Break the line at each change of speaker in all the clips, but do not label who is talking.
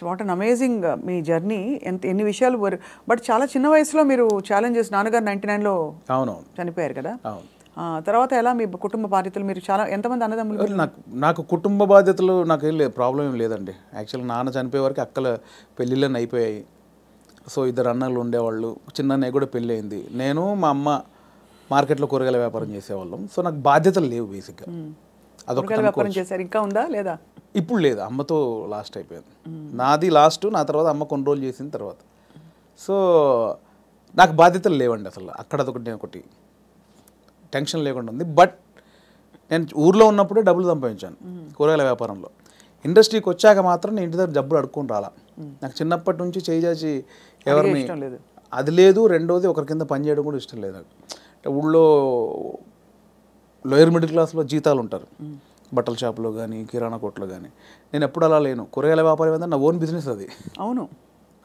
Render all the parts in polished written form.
What an amazing me journey. ఎన్ని విషయాలు but చాలా చిన్న వయసులో మీరు ఛాలెంజెస్, నాన్నగారు 99లో చనిపోయారు కదా. తర్వాత ఎలా మీ కుటుంబ బాధ్యతలు, మీరు చాలా ఎంతమంది అన్నదమ్ములు?
నాకు కుటుంబ బాధ్యతలు నాకేం లేదు, ప్రాబ్లం ఏం లేదండి. యాక్చువల్గా నాన్న చనిపోయే వరకు అక్కల పెళ్ళిళ్ళని అయిపోయాయి. సో 2 అన్నలు ఉండేవాళ్ళు, చిన్న అన్నయ్య కూడా పెళ్ళి అయింది. నేను మా అమ్మ మార్కెట్లో కూరగాయల వ్యాపారం చేసేవాళ్ళం. సో నాకు బాధ్యతలు లేవు బేసిక్గా.
అదొక వ్యాపారం చేశారు, ఇంకా ఉందా లేదా?
ఇప్పుడు లేదు, అమ్మతో లాస్ట్ అయిపోయింది. నాది లాస్ట్, నా తర్వాత అమ్మ కొన్ని రోజులు చేసిన తర్వాత. సో నాకు బాధ్యతలు లేవండి అసలు. అక్కడ ఒకటి టెన్షన్ లేకుండా ఉంది. బట్ నేను ఊర్లో ఉన్నప్పుడే డబ్బులు సంపాదించాను కూరగాయల వ్యాపారంలో. ఇండస్ట్రీకి వచ్చాక మాత్రం నేను ఇంటి దగ్గర డబ్బులు అడుక్కొని రాలా. నాకు చిన్నప్పటి నుంచి చేసి ఎవరిని అది లేదు. రెండోది ఒకరి కింద పని చేయడం కూడా ఇష్టం లేదు నాకు. అంటే ఊళ్ళో లోయర్ మిడిల్ క్లాస్లో జీతాలు ఉంటారు, బట్టల షాపులో కానీ కిరాణా కొట్లో కానీ. నేను ఎప్పుడు అలా లేను. కూరగాయల వ్యాపారం ఏంటంటే నా ఓన్ బిజినెస్ అది.
అవును,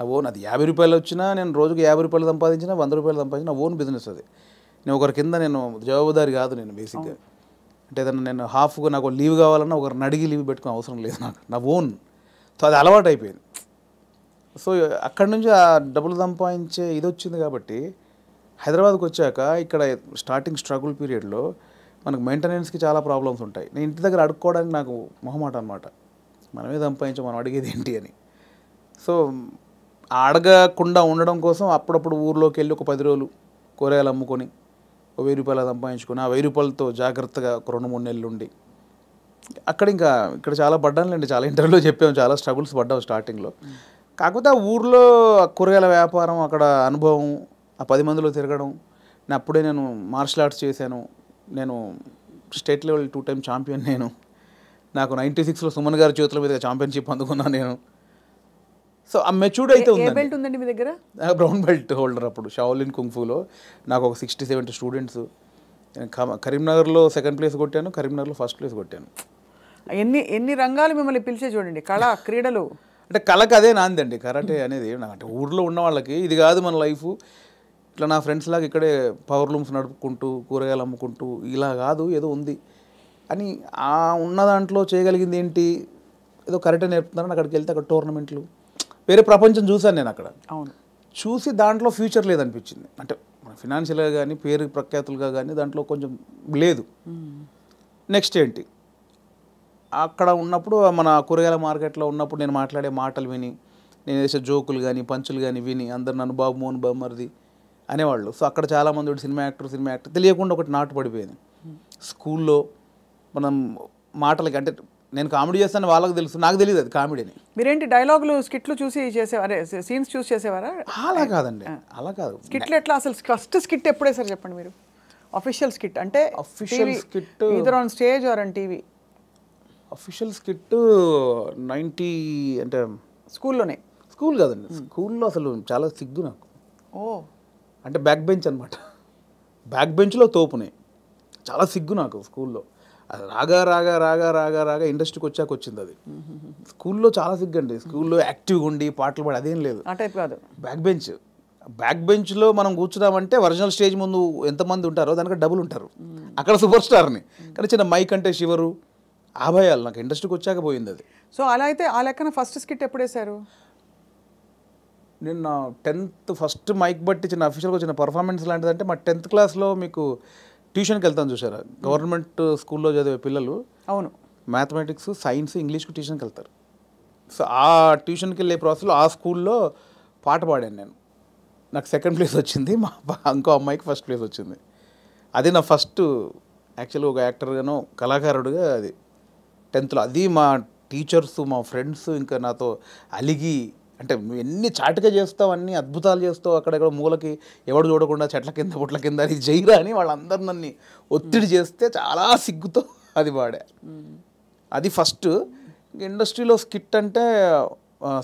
నా ఓన్. అది 50 రూపాయలు వచ్చినా, నేను రోజుకి 50 రూపాయలు సంపాదించినా, 100 రూపాయలు సంపాదించిన నా ఓన్ బిజినెస్ అది. నేను ఒకరి కింద నేను జవాబుదారి కాదు నేను బేసిక్గా. అంటే ఏదన్నా నేను హాఫ్గా నాకు లీవ్ కావాలన్నా ఒకరిని అడిగి లీవ్ పెట్టుకునే అవసరం లేదు నాకు, నా ఓన్. సో అది అలవాటు అయిపోయింది. సో అక్కడి నుంచి ఆ డబ్బులు సంపాదించే ఇది వచ్చింది కాబట్టి హైదరాబాద్కి వచ్చాక ఇక్కడ స్టార్టింగ్ స్ట్రగుల్ పీరియడ్లో మనకు మెయింటెనెన్స్కి చాలా ప్రాబ్లమ్స్ ఉంటాయి. నేను ఇంటి దగ్గర అడుక్కోవడానికి నాకు మొహమాట అనమాట. మనమే సంపాదించాం, మనం అడిగేది ఏంటి అని. సో అడగకుండా ఉండడం కోసం అప్పుడప్పుడు ఊర్లోకి వెళ్ళి ఒక 10 రోజులు కూరగాయలు అమ్ముకొని 1000 రూపాయలు సంపాదించుకొని ఆ 1000 రూపాయలతో జాగ్రత్తగా ఒక 2-3 నెలలు ఉండి ఇక్కడ చాలా పడ్డానులేండి. చాలా ఇంటర్వ్యూలో చెప్పాము, చాలా స్ట్రగుల్స్ పడ్డాము స్టార్టింగ్లో. కాకపోతే ఆ ఊర్లో కూరగాయల వ్యాపారం, అక్కడ అనుభవం, ఆ 10 మందిలో తిరగడం. నేను మార్షల్ ఆర్ట్స్ చేశాను. నేను స్టేట్ లెవెల్ 2 టైమ్ ఛాంపియన్. నాకు 96లో సుమన్ గారి చేతుల మీద ఛాంపియన్షిప్ అందుకున్నాను నేను. సో ఆ మెచ్యూర్డ్ అయితే
ఉందండి మీ దగ్గర.
బ్రౌన్ బెల్ట్ హోల్డర్ అప్పుడు షాओलिन కుంగ్ఫూలో. నాకు ఒక 60-70 స్టూడెంట్స్. కరీంనగర్లో 2nd ప్లేస్ కొట్టాను, కరీంనగర్లో 1st ప్లేస్ కొట్టాను.
ఎన్ని రంగాలు మిమ్మల్ని పిలిచే చూడండి. కళ, క్రీడలు.
అంటే కళకు అదే నాందండి కరాటే అనేది. అంటే ఊర్లో ఉన్న వాళ్ళకి ఇది కాదు మన లైఫ్. ఇట్లా నా ఫ్రెండ్స్ లాగా ఇక్కడే పవర్ లూమ్స్ నడుపుకుంటూ కూరగాయలు అమ్ముకుంటూ ఇలా కాదు, ఏదో ఉంది అని. ఆ ఉన్న దాంట్లో చేయగలిగింది ఏంటి, ఏదో కరాటే నేర్పుతున్నారని అక్కడికి వెళ్తే అక్కడ టోర్నమెంట్లు, వేరే ప్రపంచం చూశాను నేను అక్కడ.
అవును,
చూసి దాంట్లో ఫ్యూచర్ లేదనిపించింది. అంటే ఫినాన్షియల్గా కానీ పేరు ప్రఖ్యాతులుగా కానీ దాంట్లో కొంచెం లేదు. నెక్స్ట్ ఏంటి, అక్కడ ఉన్నప్పుడు మన కూరగాయల మార్కెట్లో ఉన్నప్పుడు నేను మాట్లాడే మాటలు విని, నేను వేసే జోకులు కానీ పంచులు కానీ విని అందరు నన్ను బాబు మోహన్ బామ్మర్ది అనేవాళ్ళు. సో అక్కడ చాలామంది సినిమా యాక్టర్ తెలియకుండా ఒకటి నాటు పడిపోయింది. స్కూల్లో మనం మాటలకి, అంటే నేను కామెడీ చేస్తాను వాళ్ళకి తెలుసు, నాకు తెలియదు అది కామెడీని.
మీరేంటి డైలాగులు స్కిట్లు చూసి చేసేవారా, సీన్స్ చూసి చేసేవారా?
అలా కాదండి, అలా కాదు.
స్కిట్లు ఎట్లా అసలు ఫస్ట్ స్కిట్ ఎప్పుడే సార్ చెప్పండి మీరు? అఫీషియల్ స్కిట్ అంటే
official skit
either on stage or on TV.
Official skit 90 అంటే
స్కూల్లోనే.
స్కూల్ కాదండి, స్కూల్లో అసలు చాలా సిగ్గు నాకు. అంటే బ్యాక్ బెంచ్ అనమాట. బ్యాక్ బెంచ్లో తోపునే, చాలా సిగ్గు నాకు స్కూల్లో. అది రాగా ఇండస్ట్రీకి వచ్చాక వచ్చింది అది. స్కూల్లో చాలా సిగ్గు అండి. స్కూల్లో యాక్టివ్గా ఉండి పాటలు పాడి అదేం లేదు.
ఆ టైప్ కాదు.
బ్యాక్ బెంచ్లో మనం కూర్చున్నామంటే ఒరిజినల్ స్టేజ్ ముందు ఎంతమంది ఉంటారో దానికి డబుల్ ఉంటారు. అక్కడ సూపర్ స్టార్ని. కానీ చిన్న మైక్ అంటే శివరు ఆ భయాలు నాకు ఇండస్ట్రీకి వచ్చాక పోయింది అది.
సో అలా అయితే ఆ లెక్కన ఫస్ట్ స్కిట్ ఎప్పుడు వేశారు?
నేను నా 10th ఫస్ట్ మైక్ బట్టి చిన్న అఫీషియల్గా వచ్చిన పర్ఫార్మెన్స్ లాంటిదంటే మా 10th క్లాస్లో మీకు ట్యూషన్కి వెళ్తాను చూసారా, గవర్నమెంట్ స్కూల్లో చదివే పిల్లలు.
అవును,
మ్యాథమెటిక్స్, సైన్స్, ఇంగ్లీష్కి ట్యూషన్కి వెళ్తారు. సో ఆ ట్యూషన్కి వెళ్ళే ప్రాసెస్లో ఆ స్కూల్లో పాట పాడాను నేను. నాకు 2nd ప్లేస్ వచ్చింది, మా ఇంకో అమ్మాయికి 1st ప్లేస్ వచ్చింది. అది నా ఫస్ట్ యాక్చువల్గా ఒక యాక్టర్గానో కళాకారుడుగా అది 10thలో. అది మా టీచర్స్, మా ఫ్రెండ్స్ ఇంకా నాతో అలిగి, అంటే నువ్వు ఎన్ని చాటుగా చేస్తావు, అన్ని అద్భుతాలు చేస్తావు, అక్కడెక్కడ మూలకి ఎవడు చూడకుండా చెట్ల కింద పుట్ల కింద అది జైరా అని వాళ్ళందరూ నన్ను ఒత్తిడి చేస్తే చాలా సిగ్గుతో అది పాడా. అది ఫస్ట్. ఇండస్ట్రీలో స్కిట్ అంటే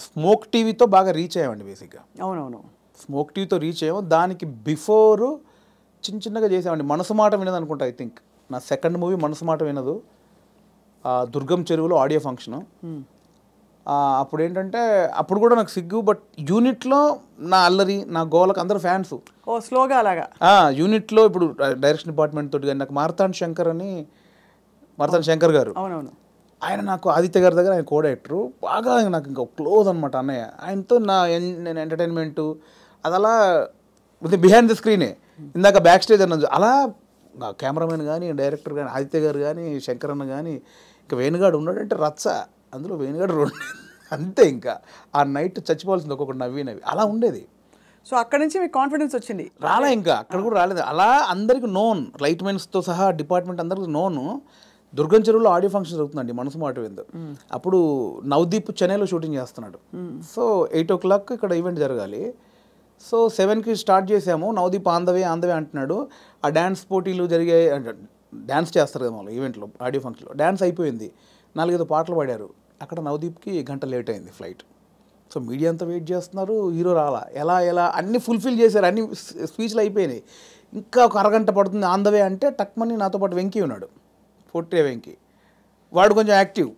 స్మోక్ టీవీతో బాగా రీచ్ అయ్యామండి బేసిక్గా.
అవునవును,
స్మోక్ టీవీతో రీచ్ అయ్యాము. దానికి బిఫోరు చిన్నగా చేసామండి. మనసు మాట వినదు అనుకుంటా, ఐ థింక్ నా 2nd మూవీ మనసు మాట వినదు. దుర్గం చెరువులో ఆడియో ఫంక్షను. అప్పుడు ఏంటంటే అప్పుడు కూడా నాకు సిగ్గు. బట్ యూనిట్లో నా అల్లరి, నా గోలకు అందరూ ఫ్యాన్స్.
స్లోగా అలాగా
యూనిట్లో ఇప్పుడు డైరెక్షన్ డిపార్ట్మెంట్ తోటి కానీ నాకు మార్తాండ్ శంకర్ గారు, ఆయన నాకు ఆదిత్య గారి దగ్గర ఆయన కో డైరెక్టరు బాగా నాకు ఇంకా క్లోజ్ అనమాట అన్నయ్య. ఆయనతో నేను ఎంటర్టైన్మెంటు అది అలా బిహైండ్ ద స్క్రీనే. ఇందాక బ్యాక్ స్టేజ్ అన్నది అలా కెమెరామెన్ కానీ డైరెక్టర్ కానీ ఆదిత్య గారు కానీ శంకర్ అన్న కానీ ఇంకా వేణుగాడు ఉన్నాడంటే రచ్చ. అందులో వేణుగాడు రెండు అంతే. ఇంకా ఆ నైట్ చచ్చిపోవాల్సింది ఒక్కొక్కటి నవ్వి అలా ఉండేది.
సో అక్కడ నుంచి మీకు కాన్ఫిడెన్స్ వచ్చింది?
రాలే, ఇంకా అక్కడ కూడా రాలేదు. అలా అందరికి నోన్, లైట్ మెన్స్తో సహా డిపార్ట్మెంట్ అందరికి నోను. దుర్గం చెరువులో ఆడియో ఫంక్షన్ జరుగుతుందండి మనసు మాట విందు. అప్పుడు నవదీప్ చెన్నైలో షూటింగ్ చేస్తున్నాడు. సో 8 o'clock ఇక్కడ ఈవెంట్ జరగాలి. సో 7కి స్టార్ట్ చేసాము. నవదీప్ ఆందవే అంటున్నాడు. ఆ డ్యాన్స్ పోటీలు జరిగాయి, డ్యాన్స్ చేస్తారు కదా వాళ్ళు ఈవెంట్లో, ఆడియో ఫంక్షన్లో. డ్యాన్స్ అయిపోయింది, 4-5 పాటలు పాడారు. అక్కడ నవదీప్కి గంట లేట్ అయింది ఫ్లైట్. సో మీడియా అంతా వెయిట్ చేస్తున్నారు, హీరో రాలా. ఎలా అన్నీ ఫుల్ఫిల్ చేశారు, అన్ని స్పీచ్లు అయిపోయినాయి. ఇంకా ఒక అరగంట పడుతుంది ఆందవే అంటే టక్మని నాతో పాటు వెంకీ ఉన్నాడు, పొట్టే వెంకీ. వాడు కొంచెం యాక్టివ్,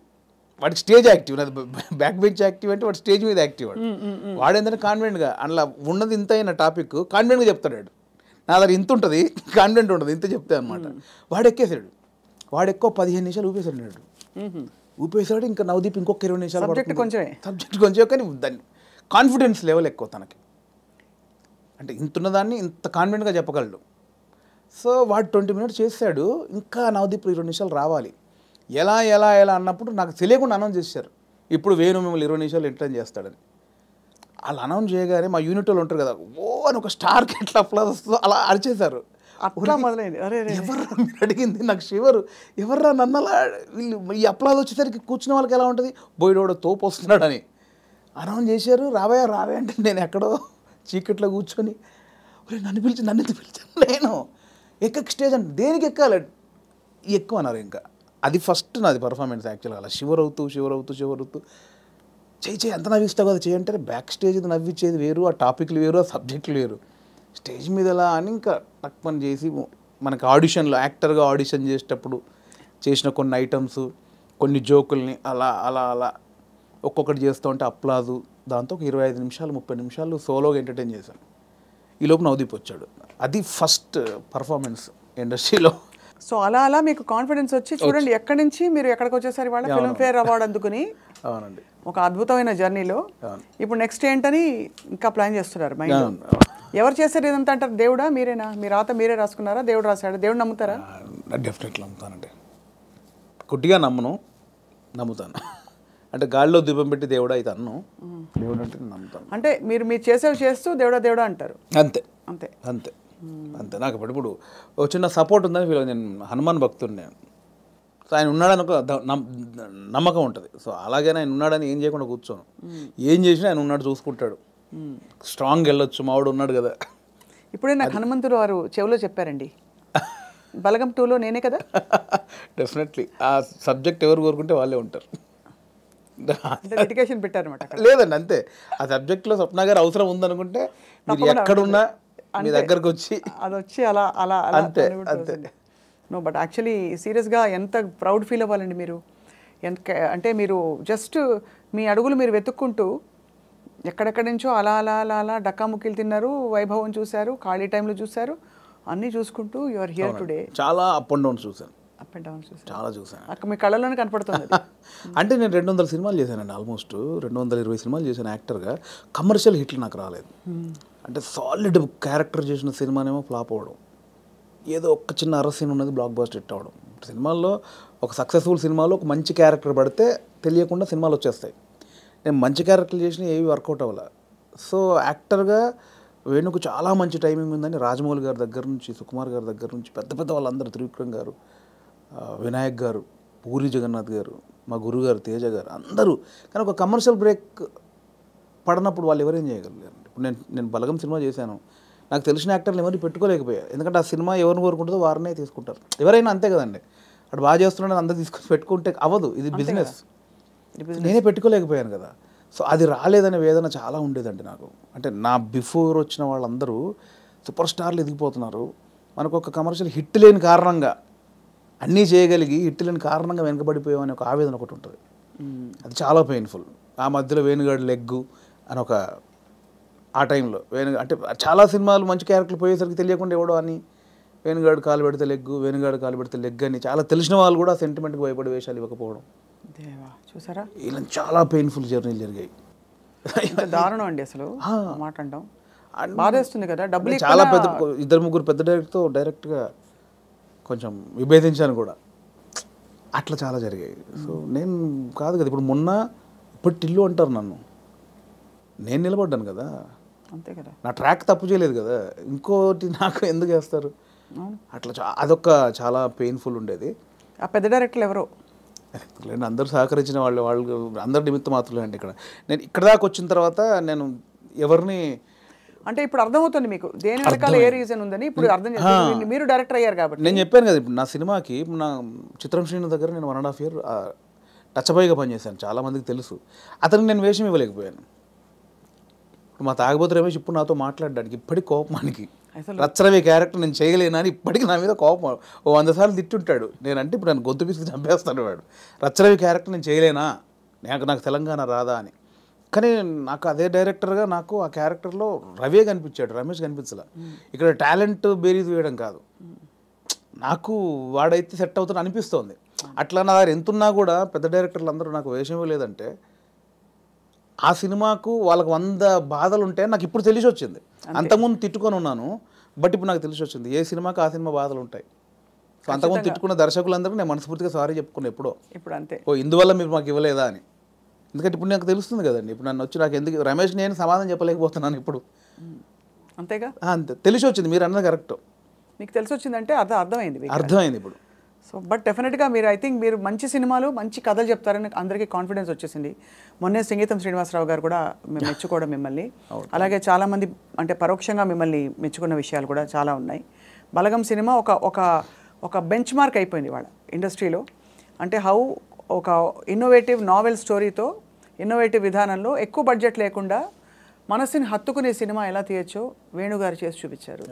వాడికి స్టేజ్ యాక్టివ్, నాది బ్యాక్ బెంచ్ యాక్టివ్ అంటే వాడు స్టేజ్ మీద యాక్టివ్. వాడు ఏంటంటే కాన్ఫిడెంట్గా అందులో ఉన్నది ఇంత అయిన టాపిక్ కాన్ఫిడెంట్గా చెప్తాడు. నా దగ్గర ఇంత ఉంటుంది, కాన్ఫిడెంట్ ఉంటుంది, ఇంత చెప్తే అనమాట. వాడు ఎక్కేసాడు, వాడు ఎక్కువ 15 నిమిషాలు ఊపేసాడు. ఇంకా నవదీప్ ఇంకొక 20 నిమిషాలు సబ్జెక్ట్ కొంచెం, కానీ దాన్ని కాన్ఫిడెన్స్ లెవెల్ ఎక్కువ తనకి. అంటే ఇంతున్నదాన్ని ఇంత కాన్ఫిడెంట్గా చెప్పగలడు. సో వాడు 20 minutes చేశాడు. ఇంకా నవదీప్ 20 నిమిషాలు రావాలి. ఎలా అన్నప్పుడు నాకు తెలియకుండా అనౌన్స్ చేశారు, ఇప్పుడు వేణు మిమ్మల్ని 20 నిమిషాలు ఎంటర్టైన్ చేస్తాడని. వాళ్ళు అనౌన్స్ చేయగానే మా యూనిట్ వాళ్ళు ఉంటారు కదా, ఓ అని ఒక స్టార్కి ఎట్లా అప్లాజ్ వస్తుందో అలా అరిచేశారు.
అట్లా మొదలైంది.
ఎవర్రా మీరు అడిగింది, నాకు షివరు. ఎవర్రా నన్నలా వీళ్ళు ఈ అప్లాజ్ వచ్చేసరికి కూర్చున్న వాళ్ళకి ఎలా ఉంటుంది, బోయిడోడ తోపు వస్తున్నాడని అనౌన్స్ చేశారు. రావే అంటే నేను ఎక్కడో చీకట్లో కూర్చొని నన్ను పిలిచాను నేను స్టేజ్ అంటే దేనికి ఎక్కాలి, ఎక్కువ అన్నారు. ఇంకా అది ఫస్ట్ నాది పర్ఫార్మెన్స్ యాక్చువల్గా. అలా షివర్ అవుతూ చేయి ఎంత నవ్విస్తావు కదా చేయంటే, బ్యాక్ స్టేజ్ నవ్విచ్చేది వేరు, ఆ టాపిక్లు వేరు, ఆ సబ్జెక్టులు వేరు. స్టేజ్ మీద అలా అని ఇంకా టక్మని చేసి మనకి ఆడిషన్లో యాక్టర్గా ఆడిషన్ చేసేటప్పుడు చేసిన కొన్ని ఐటమ్స్, కొన్ని జోకుల్ని అలా ఒక్కొక్కటి చేస్తూ ఉంటే అప్లాజు. దాంతో ఒక 25 నిమిషాలు 30 నిమిషాలు సోలోగా ఎంటర్టైన్ చేశాను. ఈ లోపు నవదీప్ వచ్చాడు. అది ఫస్ట్ పర్ఫార్మెన్స్ ఇండస్ట్రీలో.
సో అలా మీకు కాన్ఫిడెన్స్ వచ్చి చూడండి ఎక్కడి నుంచి మీరు ఎక్కడికి వచ్చేసరి వాళ్ళ ఫిల్మ్ఫేర్ అవార్డు అందుకుని.
అవునండి.
ఒక అద్భుతమైన జర్నీలో ఇప్పుడు నెక్స్ట్ ఏంటని ఇంకా ప్లాన్ చేస్తున్నారు మైండ్. ఎవరు చేశారు ఇదంతా అంటారు? దేవుడా, మీరేనా? మీ రాత మీరే రాసుకున్నారా, దేవుడు రాశాడు? దేవుడు నమ్ముతారా?
డెఫినెట్లీ నమ్ముతానండి. గుడ్డిగా నమ్ముతాను. అంటే గాలిలో దీపం పెట్టి దేవుడా అయితే అన్ను, దేవుడు అంటే నమ్ముతాను.
అంటే మీరు చేసేవి చేస్తూ దేవుడా అంటారు.
అంతే. నాకు ఇప్పుడు ఒక చిన్న సపోర్ట్ ఉందని ఫీల్. నేను హనుమాన్ భక్తుడిని. సో ఆయన ఉన్నాడని ఒక నమ్మకం ఉంటుంది. సో అలాగే ఆయన ఉన్నాడని ఏం చేయకుండా కూర్చోను. ఏం చేసినా ఆయన ఉన్నాడు, చూసుకుంటాడు. స్ట్రాంగ్ వెళ్ళొచ్చు, మావాడు ఉన్నాడు కదా.
ఇప్పుడే నాకు హనుమంతుడు వారు చెవిలో చెప్పారండి, బలగం 2లో నేనే కదా.
డెఫినెట్లీ ఆ సబ్జెక్ట్ ఎవరు కోరుకుంటే వాళ్ళే ఉంటారు.
డెడికేషన్ పెట్టారన్నమాట.
లేదండి, అంతే. ఆ సబ్జెక్ట్లో స్వప్న గారు అవసరం ఉందనుకుంటే మీరు ఎక్కడున్నా మీ దగ్గరకు వచ్చి
అది వచ్చి అలా అంతే. నో, బట్ యాక్చువల్లీ సీరియస్గా ఎంత ప్రౌడ్ ఫీల్ అవ్వాలండి మీరు. అంటే మీరు జస్ట్ మీ అడుగులు మీరు వెతుక్కుంటూ ఎక్కడెక్కడి నుంచో అలా డక్కాముక్కీలు తిన్నారు, వైభవం చూశారు, ఖాళీ టైంలో చూశారు, అన్నీ చూసుకుంటూ యు ఆర్ హియర్ టుడే.
చాలా అప్ అండ్ డౌన్స్ చూశాను.
చాలా చూసాను. అక్కడ మీ కళ్ళలోనే కనపడుతుంది.
అంటే నేను 200 సినిమాలు చేశానండి, ఆల్మోస్ట్ 220 సినిమాలు చేశాను యాక్టర్గా. కమర్షియల్ హిట్లు నాకు రాలేదు. అంటే సాలిడ్ క్యారెక్టర్ చేసిన సినిమానేమో ఫ్లాప్ అవ్వడం, ఏదో ఒక చిన్న అర సీన్ ఉన్నది బ్లాక్ బస్టర్ హిట్ అవ్వడం. సినిమాల్లో ఒక సక్సెస్ఫుల్ సినిమాలో ఒక మంచి క్యారెక్టర్ పడితే తెలియకుండా సినిమాలు వచ్చేస్తాయి. నేను మంచి క్యారెక్టర్లు చేసిన ఏవి వర్కౌట్ అవ్వాలి. సో యాక్టర్గా వేణుకు చాలా మంచి టైమింగ్ ఉందని రాజమౌళి గారి దగ్గర నుంచి, సుకుమార్ గారి దగ్గర నుంచి పెద్ద వాళ్ళందరూ, త్రివిక్రమ్ గారు, వినాయక్ గారు, పూరి జగన్నాథ్ గారు, మా గురుగారు తేజ గారు, అందరూ. కానీ ఒక కమర్షియల్ బ్రేక్ పడినప్పుడు వాళ్ళు ఎవరేం చేయగలిగారు? ఇప్పుడు నేను బలగం సినిమా చేశాను, నాకు తెలిసిన యాక్టర్లు ఎవరిని పెట్టుకోలేకపోయా. ఎందుకంటే ఆ సినిమా ఎవరిని కోరుకుంటుందో వారినే తీసుకుంటారు. ఎవరైనా అంతే కదండి. అటు బాగా చేస్తున్నాడని అందరూ తీసుకొని పెట్టుకుంటే అవ్వదు, ఇది బిజినెస్. నేనే పెట్టుకోలేకపోయాను కదా. సో అది రాలేదనే వేదన చాలా ఉండేదండి నాకు. అంటే నా బిఫోర్ వచ్చిన వాళ్ళందరూ సూపర్ స్టార్లు ఎదిగిపోతున్నారు, మనకు ఒక కమర్షియల్ హిట్ లేని కారణంగా, అన్నీ చేయగలిగి హిట్ లేని కారణంగా వెనకబడిపోయామనే ఒక ఆవేదన ఒకటి ఉంటుంది. అది చాలా పెయిన్ఫుల్. ఆ మధ్యలో వేణుగాడు లెగ్గు అని ఒక, ఆ టైంలో అంటే చాలా సినిమాలు మంచి క్యారెక్టర్లు పోయేసరికి తెలియకుండా ఎవడో అని వేణుగాడు కాలు పెడితే లెగ్గు, వేణుగాడు కాలు పెడితే లెగ్ అని చాలా తెలిసిన వాళ్ళు కూడా సెంటిమెంట్కి భయపడి వేషాలు ఇవ్వకపోవడం,
దేవా చూసారా
ఇలా చాలా పెయిన్ఫుల్ జర్నీలు జరిగాయి.
ఇంత దారుణం అండి అసలు మాట అంటాం. బాధేస్తుంది కదా. డబ్బులు
చాలా పెద్ద 2-3 పెద్ద డైరెక్టర్తో డైరెక్ట్గా కొంచెం విభేదించాను కూడా. అట్లా చాలా జరిగాయి. సో నేను కాదు కదా ఇప్పుడు మొన్న ఇప్పుడు టిల్లు అంటారు నన్ను, నేను నిలబడ్డాను కదా,
అంతే కదా.
నా ట్రాక్ తప్పు చేయలేదు కదా, ఇంకోటి నాకు ఎందుకు వేస్తారు అట్లా. అదొక చాలా పెయిన్ఫుల్ ఉండేది.
ఆ పెద్ద డైరెక్టర్లు ఎవరో
లేండి, అందరూ సహకరించిన వాళ్ళు అందరి నిమిత్తం మాత్రమే అండి. నేను ఇక్కడ దాకా వచ్చిన తర్వాత నేను ఎవరిని
అంటే ఇప్పుడు అర్థమవుతుంది మీకు దేని వెనకాల ఏ రీజన్ ఉందని ఇప్పుడు అర్థం చేస్తుంది. మీరు డైరెక్టర్ అయ్యారు కాబట్టి.
నేను చెప్పాను కదా ఇప్పుడు నా సినిమాకి నా చిత్రం శ్రీను దగ్గర నేను 1.5 year టచ్ బాయ్గా పనిచేశాను, చాలామందికి తెలుసు. అతనికి నేను వేషం ఇవ్వలేకపోయాను. మా తాగబోతు రమేష్ ఇప్పుడు నాతో మాట్లాడడానికి ఇప్పటికి కోపమానికి రచ్చరవి క్యారెక్టర్ నేను చేయలేనని ఇప్పటికి నా మీద కోపం 100 సార్లు తిట్టుంటాడు. నేనంటే ఇప్పుడు నన్ను గొంతు పిసికి చంపేస్తాడు వాడు. రచ్చరవి క్యారెక్టర్ నేను చేయలేనా, నాకు తెలంగాణ రాదా అని. కానీ నాకు అదే డైరెక్టర్గా నాకు ఆ క్యారెక్టర్లో రవే కనిపించాడు, రమేష్ కనిపించలే. ఇక్కడ టాలెంట్ బేరీజ్ వేయడం కాదు, నాకు వాడైతే సెట్ అవుతుంది అనిపిస్తోంది. అట్లా నా దగ్గర ఎంతున్నా కూడా పెద్ద డైరెక్టర్లు అందరూ నాకు వేషం ఇవ్వలేదంటే ఆ సినిమాకు వాళ్ళకి 100 బాధలు ఉంటాయి నాకు ఇప్పుడు తెలిసి వచ్చింది. అంతకుముందు తిట్టుకొని ఉన్నాను, బట్ ఇప్పుడు నాకు తెలిసి వచ్చింది ఏ సినిమాకి ఆ సినిమా బాధలు ఉంటాయి. సో అంతకుముందు తిట్టుకున్న దర్శకులందరూ నేను మనస్ఫూర్తిగా సారీ చెప్పుకున్నా ఎప్పుడో.
ఇప్పుడు అంతే
ఇందువల్ల మీరు మాకు ఇవ్వలేదా అని. ఎందుకంటే ఇప్పుడు నాకు తెలుస్తుంది కదండి, ఇప్పుడు నన్ను వచ్చి నాకు ఎందుకు రమేష్ నేను సమాధానం చెప్పలేకపోతున్నాను ఇప్పుడు.
అంతేగా,
అంతే తెలిసి వచ్చింది. మీరు అన్నది కరెక్ట్,
మీకు తెలిసి వచ్చిందంటే
అర్థమైంది ఇప్పుడు.
సో బట్ డెఫినెట్గా మీరు ఐ థింక్ మీరు మంచి సినిమాలు మంచి కథలు చెప్తారని అందరికీ కాన్ఫిడెన్స్ వచ్చేసింది. మొన్నే సంగీతం శ్రీనివాసరావు గారు కూడా మెచ్చుకోవడం మిమ్మల్ని, అలాగే చాలామంది అంటే పరోక్షంగా మిమ్మల్ని మెచ్చుకున్న విషయాలు కూడా చాలా ఉన్నాయి. బలగం సినిమా ఒక బెంచ్ మార్క్ అయిపోయింది వాళ్ళ ఇండస్ట్రీలో. అంటే ఒక ఇన్నోవేటివ్ నావెల్ స్టోరీతో ఇన్నోవేటివ్ విధానంలో ఎక్కువ బడ్జెట్ లేకుండా మనసుని హత్తుకునే సినిమా ఎలా తీయచ్చో వేణుగారు చేసి చూపించారు.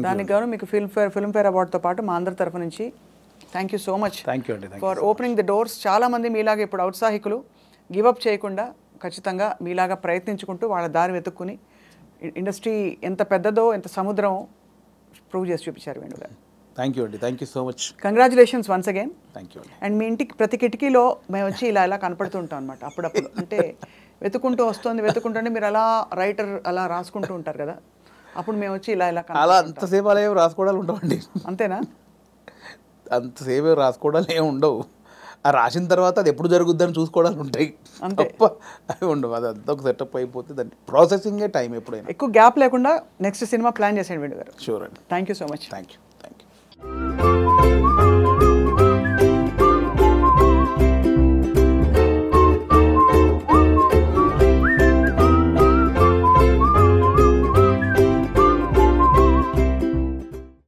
దానికి గాను మీకు ఫిల్మ్ఫేర్ అవార్డుతో పాటు మా అందరి తరఫు నుంచి thank you so much for opening the doors. చాలామంది మీలాగా ఇప్పుడు ఔత్సాహికులు గివప్ చేయకుండా ఖచ్చితంగా మీలాగా ప్రయత్నించుకుంటూ వాళ్ళ దారి వెతుక్కుని ఇండస్ట్రీ ఎంత పెద్దదో ఎంత సముద్రమో ప్రూవ్ చేసి చూపించారు వేణుగారు.
థ్యాంక్ యూ అండి, thank you so much.
Congratulations once again.
Thank you.
And మీ ఇంటికి ప్రతి కిటికీలో మేము వచ్చి ఇలా కనపడుతూ ఉంటాం అనమాట అప్పుడప్పుడు. అంటే వెతుకుంటుంటే మీరు అలా రైటర్ అలా రాసుకుంటూ ఉంటారు కదా, అప్పుడు మేము వచ్చి ఇలా
అలా అంతసేపు అలా ఏమి రాసుకోవడాలు ఉండవండి.
అంతేనా?
అంతసేపు రాసుకోవడాలు ఏమి ఉండవు. ఆ రాసిన తర్వాత అది ఎప్పుడు జరుగుద్దని చూసుకోవడాలు ఉంటాయి తప్ప అవి ఉండవు. అది అంతా ఒక సెటప్ అయిపోతే దాన్ని ప్రాసెసింగే టైం. ఎప్పుడైనా
ఎక్కువ గ్యాప్ లేకుండా నెక్స్ట్ సినిమా ప్లాన్ చేసేయండి వేణు గారు.
షూర్ అండి.
Thank you so much.
Thank you.